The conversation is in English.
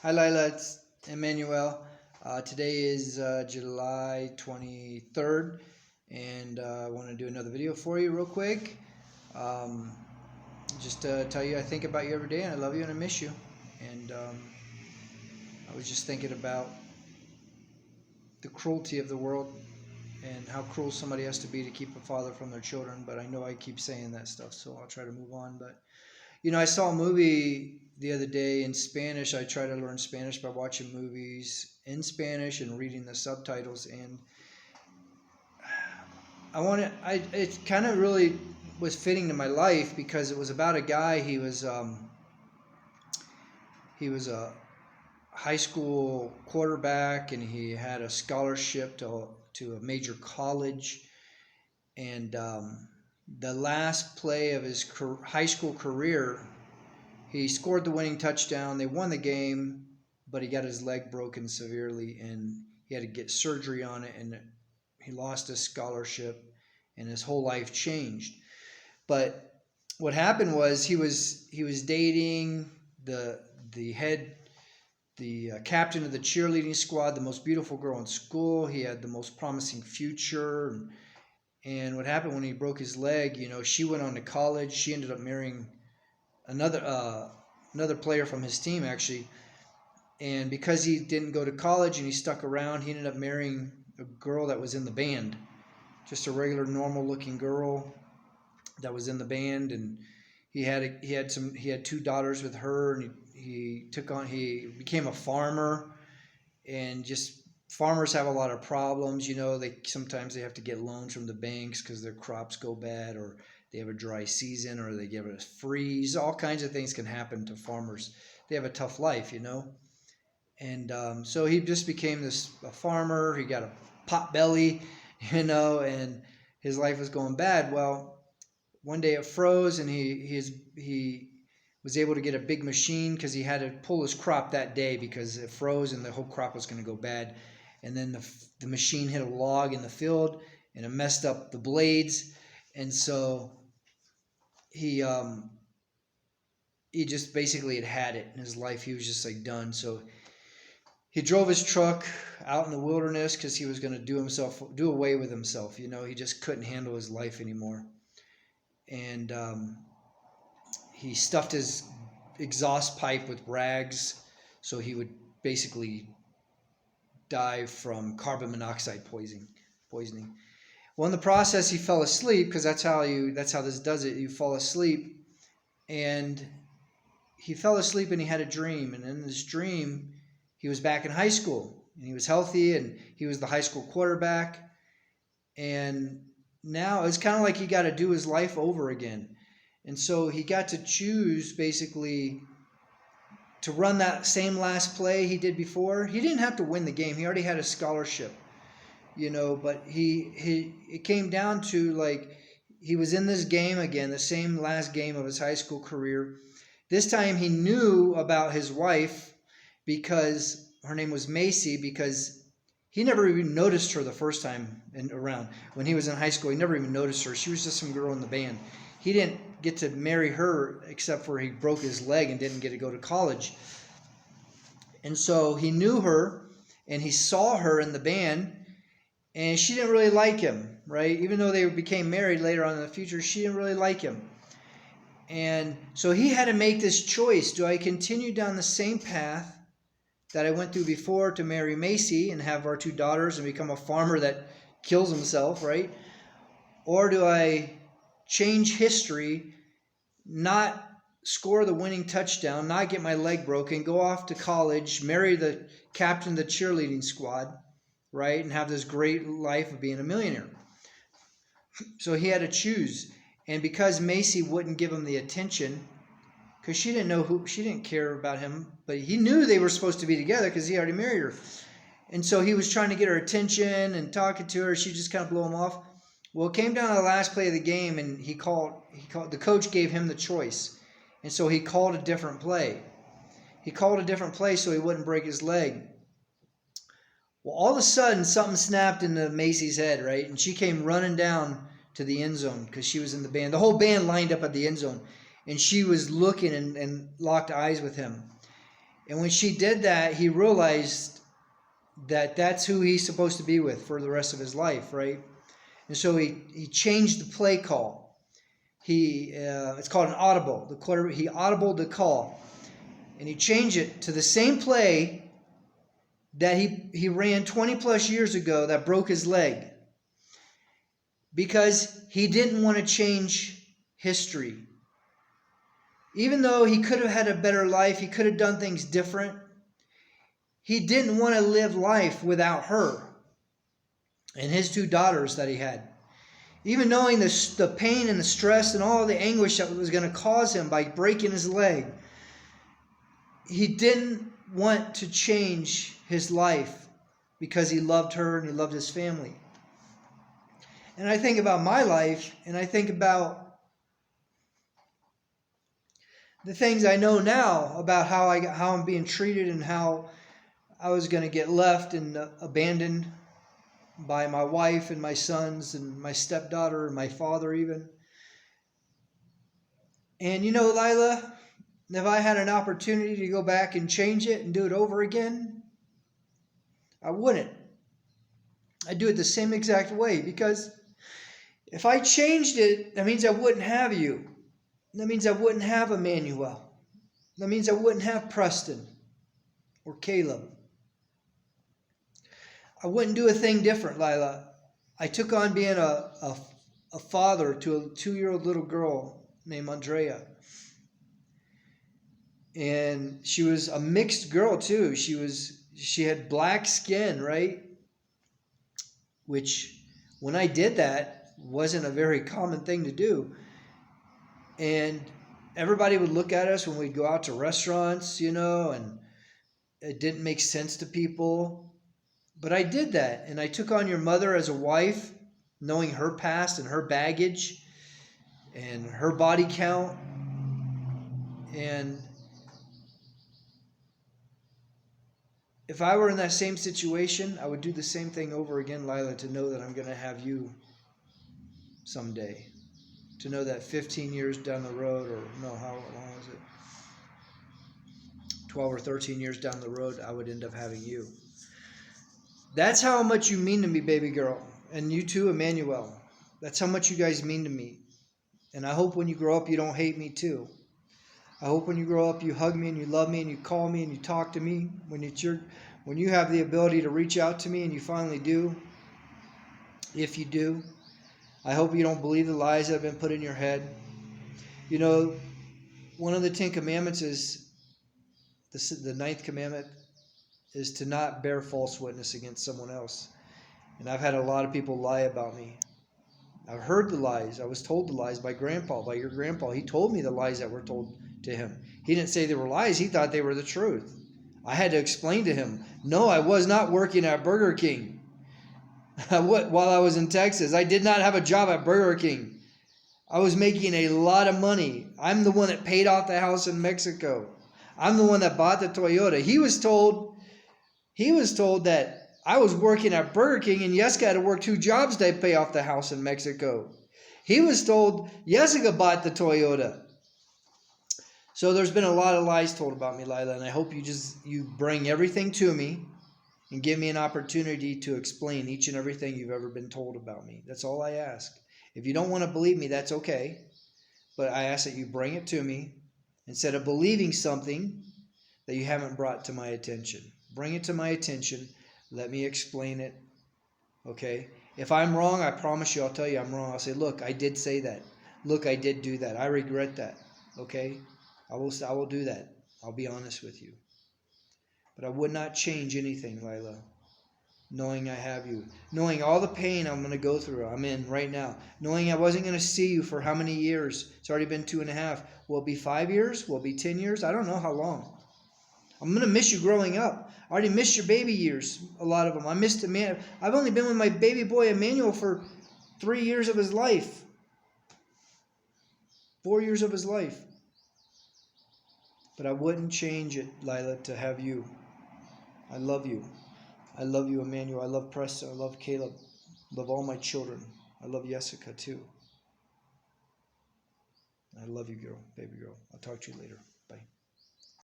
Hi, Lila. It's Emmanuel. Today is July 23rd, and I want to do another video for you real quick. Um, just to tell you I think about you every day, and I love you, and I miss you. And I was just thinking about the cruelty of the world and how cruel somebody has to be to keep a father from their children. But I know I keep saying that stuff, so I'll try to move on. But I saw a movie the other day in Spanish. I try to learn Spanish by watching movies in Spanish and reading the subtitles. And it kind of really was fitting to my life because it was about a guy. He was a high school quarterback, and he had a scholarship to a major college. And the last play of his high school career, he scored the winning touchdown. They won the game, but he got his leg broken severely, and he had to get surgery on it, and he lost his scholarship, and his whole life changed. But what happened was he was dating the head the captain of the cheerleading squad, the most beautiful girl in school. He had the most promising future. And what happened when he broke his leg? She went on to college. She ended up marrying another another player from his team, actually. And because he didn't go to college and he stuck around, he ended up marrying a girl that was in the band, just a regular, normal-looking girl that was in the band. And he had two daughters with her, and he became a farmer. And just farmers have a lot of problems. They sometimes they have to get loans from the banks because their crops go bad, or they have a dry season, or they get a freeze. All kinds of things can happen to farmers. They have a tough life. And so he just became a farmer. He got a pot belly, and his life was going bad. Well, one day it froze, and he was able to get a big machine because he had to pull his crop that day because it froze and the whole crop was going to go bad. And then the machine hit a log in the field, and it messed up the blades. And so he he just basically had it in his life. He was just like done. So he drove his truck out in the wilderness because he was going to do away with himself. He just couldn't handle his life anymore. And he stuffed his exhaust pipe with rags so he would basically die from carbon monoxide poisoning. Well, in the process, he fell asleep because that's how this does it. You fall asleep, and he fell asleep, and he had a dream. And in this dream, he was back in high school, and he was healthy, and he was the high school quarterback. And now it's kind of like he got to do his life over again. And so he got to choose basically to run that same last play he did before. He didn't have to win the game. He already had a scholarship, but it came down to, like, he was in this game again, the same last game of his high school career. This time he knew about his wife because her name was Macy, because he never even noticed her the first time around. When he was in high school, he never even noticed her. She was just some girl in the band. He didn't get to marry her except for he broke his leg and didn't get to go to college. And so he knew her, and he saw her in the band, and she didn't really like him, right? Even though they became married later on in the future, she didn't really like him. And so he had to make this choice. Do I continue down the same path that I went through before to marry Macy and have our two daughters and become a farmer that kills himself, right? Or do I change history, not score the winning touchdown, not get my leg broken, go off to college, marry the captain of the cheerleading squad, right, and have this great life of being a millionaire? So he had to choose. And because Macy wouldn't give him the attention, because she didn't care about him, but he knew they were supposed to be together because he already married her. And so he was trying to get her attention and talking to her. She just kind of blew him off. Well, it came down to the last play of the game, and the coach gave him the choice. And so he called a different play. He called a different play so he wouldn't break his leg. Well, all of a sudden, something snapped into Macy's head, right? And she came running down to the end zone because she was in the band. The whole band lined up at the end zone, and she was looking and locked eyes with him. And when she did that, he realized that that's who he's supposed to be with for the rest of his life, right? And so he changed the play call. It's called an audible. He audibled the call, and he changed it to the same play that he ran 20 plus years ago that broke his leg, because he didn't want to change history. Even though he could have had a better life, he could have done things different, he didn't want to live life without her and his two daughters that he had. Even knowing the pain and the stress and all the anguish that was going to cause him by breaking his leg, he didn't want to change his life because he loved her and he loved his family. And I think about my life, and I think about the things I know now about how I'm being treated and how I was going to get left and abandoned by my wife and my sons and my stepdaughter and my father even. And you know, Lila, if I had an opportunity to go back and change it and do it over again, I wouldn't. I'd do it the same exact way, because if I changed it, that means I wouldn't have you. That means I wouldn't have Emmanuel. That means I wouldn't have Preston or Caleb. I wouldn't do a thing different, Lila. I took on being a father to a 2-year-old little girl named Andrea. And she was a mixed girl too. She had black skin, right? Which, when I did that, wasn't a very common thing to do. And everybody would look at us when we'd go out to restaurants, and it didn't make sense to people. But I did that, and I took on your mother as a wife, knowing her past and her baggage and her body count. And if I were in that same situation, I would do the same thing over again, Lila, to know that I'm going to have you someday. To know that 15 years down the road, or no, how long was it? 12 or 13 years down the road, I would end up having you. That's how much you mean to me, baby girl. And you too, Emmanuel. That's how much you guys mean to me. And I hope when you grow up, you don't hate me too. I hope when you grow up, you hug me and you love me and you call me and you talk to me. When you have the ability to reach out to me, and you finally do, if you do, I hope you don't believe the lies that have been put in your head. One of the 10 commandments is, the 9th commandment is to not bear false witness against someone else. And I've had a lot of people lie about me. I've heard the lies. I was told the lies by your grandpa. He told me the lies that were told to him. He didn't say they were lies. He thought they were the truth. I had to explain to him, no, I was not working at Burger King while I was in Texas. I did not have a job at Burger King. I was making a lot of money. I'm the one that paid off the house in Mexico. I'm the one that bought the Toyota. He was told that I was working at Burger King, and Jessica had to work 2 jobs to pay off the house in Mexico. He was told Jessica bought the Toyota. So there's been a lot of lies told about me, Lila, and I hope you bring everything to me and give me an opportunity to explain each and everything you've ever been told about me. That's all I ask. If you don't want to believe me, that's okay. But I ask that you bring it to me instead of believing something that you haven't brought to my attention. Bring it to my attention. Let me explain it. Okay? If I'm wrong, I promise you I'll tell you I'm wrong. I'll say, look, I did say that. Look, I did do that. I regret that. Okay? I will do that. I'll be honest with you. But I would not change anything, Lila. Knowing I have you. Knowing all the pain I'm going to go through. I'm in right now. Knowing I wasn't going to see you for how many years. It's already been 2.5. Will it be 5 years? Will it be 10 years? I don't know how long. I'm going to miss you growing up. I already missed your baby years, a lot of them. I missed Emmanuel. I've only been with my baby boy Emmanuel for 3 years of his life. 4 years of his life. But I wouldn't change it, Lila, to have you. I love you. I love you, Emmanuel. I love Preston. I love Caleb. I love all my children. I love Jessica too. I love you, girl, baby girl. I'll talk to you later.